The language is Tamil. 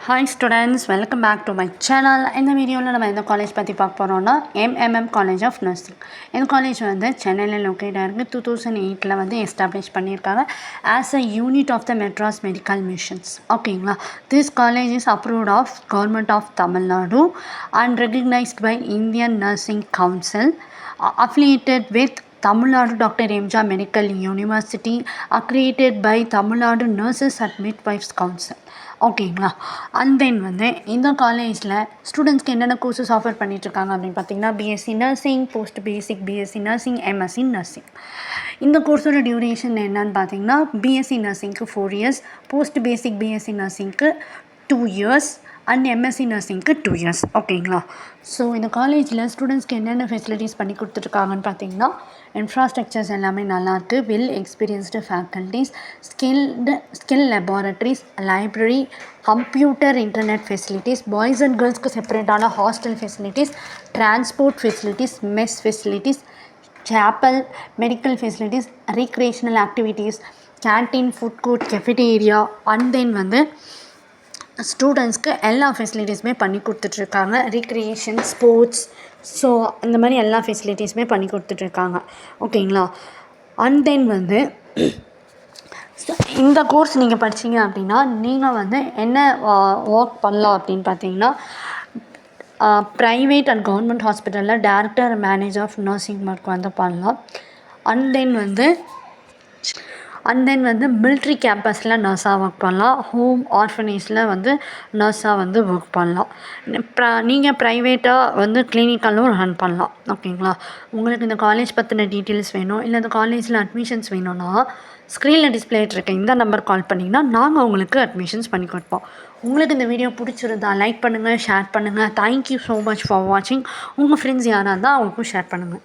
Hi students, welcome back to my channel. In the video நம்ம இந்த காலேஜ் பற்றி பார்க்க போகிறோம்னா MMM காலேஜ் ஆஃப் நர்சிங். இந்த காலேஜ் வந்து சென்னையில் லொக்கேட் ஆகிருக்கு. 2008 வந்து எஸ்டாப்ளிஷ் பண்ணியிருக்காங்க as a unit of the Madras medical missions. ஓகேங்களா, this college is approved of government of Tamil Nadu and recognised by Indian nursing council, affiliated with Tamil Nadu Dr. Emja Medical University, accredited by Tamil Nadu Nurses and Midwives Council. ஓகேங்களா, அண்ட் தென் வந்து இந்த காலேஜில் ஸ்டூடெண்ட்ஸ்க்கு என்னென்ன கோர்சஸ் ஆஃபர் பண்ணிகிட்ருக்காங்க அப்படின்னு பார்த்தீங்கன்னா BSc nursing, post basic BSc nursing, MSc nursing. இந்த கோர்ஸோட டியூரேஷன் என்னன்னு பார்த்தீங்கன்னா பிஎஸ்சி நர்சிங்க்கு 4 years, போஸ்ட் பேசிக் பிஎஸ்சி நர்சிங்க்கு 2 years அண்ட் எம்எஸ்சி நர்சிங்க்கு 2 years. ஓகேங்களா, ஸோ இந்த காலேஜில் ஸ்டூடெண்ட்ஸ்க்கு என்னென்ன ஃபெசிலிட்டிஸ் பண்ணி கொடுத்துட்ருக்காங்கன்னு பார்த்தீங்கன்னா இன்ஃப்ராஸ்ட்ரக்சர்ஸ் எல்லாமே நல்லாயிருக்கு. Well experienced faculties, skill laboratories, library, computer internet facilities, boys and கேர்ள்ஸ்க்கு செப்பரேட்டான hostel facilities, transport facilities, mess facilities, chapel, medical facilities, recreational activities, canteen, food court, cafeteria and then வந்து ஸ்டூடெண்ட்ஸ்க்கு எல்லா ஃபெசிலிட்டிஸுமே பண்ணி கொடுத்துட்ருக்காங்க. ரீக்ரியேஷன், ஸ்போர்ட்ஸ், ஸோ இந்த மாதிரி எல்லா ஃபெசிலிட்டிஸுமே பண்ணி கொடுத்துட்ருக்காங்க. ஓகேங்களா, அண்ட் தென் வந்து இந்த கோர்ஸ் நீங்கள் படித்தீங்க அப்படின்னா நீங்கள் வந்து என்ன ஒர்க் பண்ணலாம் அப்படின்னு பார்த்தீங்கன்னா ப்ரைவேட் அண்ட் கவர்மெண்ட் ஹாஸ்பிட்டலில் director manager of nursing work வந்து பண்ணலாம். அண்ட் தென் வந்து மிலிட்ரி கேம்பஸில் நர்ஸாக ஒர்க் பண்ணலாம். ஹோம் ஆர்ஃபனேஜில் வந்து நர்ஸாக வந்து ஒர்க் பண்ணலாம். நீங்கள் ப்ரைவேட்டாக வந்து கிளினிக்கலும் ரன் பண்ணலாம். ஓகேங்களா, உங்களுக்கு இந்த காலேஜ் பற்றின டீட்டெயில்ஸ் வேணும், இல்லை இந்த காலேஜில் அட்மிஷன்ஸ் வேணும்னா ஸ்க்ரீனில் டிஸ்பிளே இருக்க இந்த நம்பர் கால் பண்ணிங்கன்னா நாங்கள் உங்களுக்கு அட்மிஷன்ஸ் பண்ணி கொடுப்போம். உங்களுக்கு இந்த வீடியோ பிடிச்சிருந்தா லைக் பண்ணுங்கள், ஷேர் பண்ணுங்கள். தேங்க்யூ ஸோ மச் ஃபார் வாட்சிங். உங்கள் ஃப்ரெண்ட்ஸ் யாராக இருந்தால் அவங்களுக்கும் ஷேர் பண்ணுங்கள்.